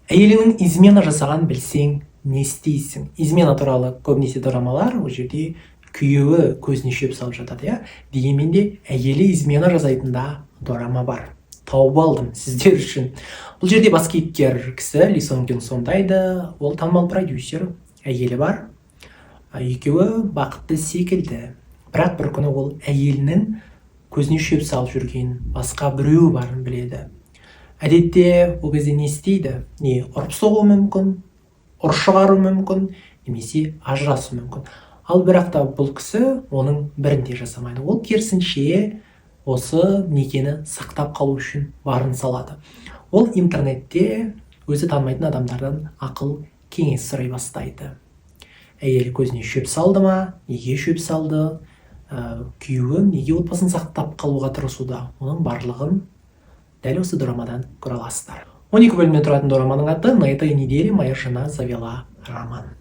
Әйеліңнің измена жасаған білсең, не істейсің? Измена туралы көбінесе дорамалар ол жерде күйеуі көзіне шөп салып жатады, иә? Дегенмен де әйелі измена жасайтында дорама бар. Тауып алдым сіздер үшін. Бұл жерде бас кейіпкер кісі Ли Сон Гюн сомдайды. Ол танымал продюсер, әйелі бар. Екеуі бақытты секілді. Бірақ бір күні ол әйелінің көзіне шөп салып жүрген басқа біреу барын біледі. Әдетте ол кезде не істейді? Не ұрып соғуы мүмкін, ұрыс шығару мүмкін, немесе ажырасу мүмкін. Ал бірақ та бұл кісі оның бірінде жасамайды. Ол керісінше осы некені сақтап қалу үшін барын салады. Ол интернетте өзі танымайтын адамдардан ақыл кеңес сұрай бастайды. Әйелі көзіне шөп салды ма? Неге шөп салды? Күйеуі неге отбасын сақтап қалуға тырысуда? Оның барлығын дәл осы дорамадан көре аласыздар. 12 бөлімнен тұратын дораманың аты «На этой неделе моя жена завела роман».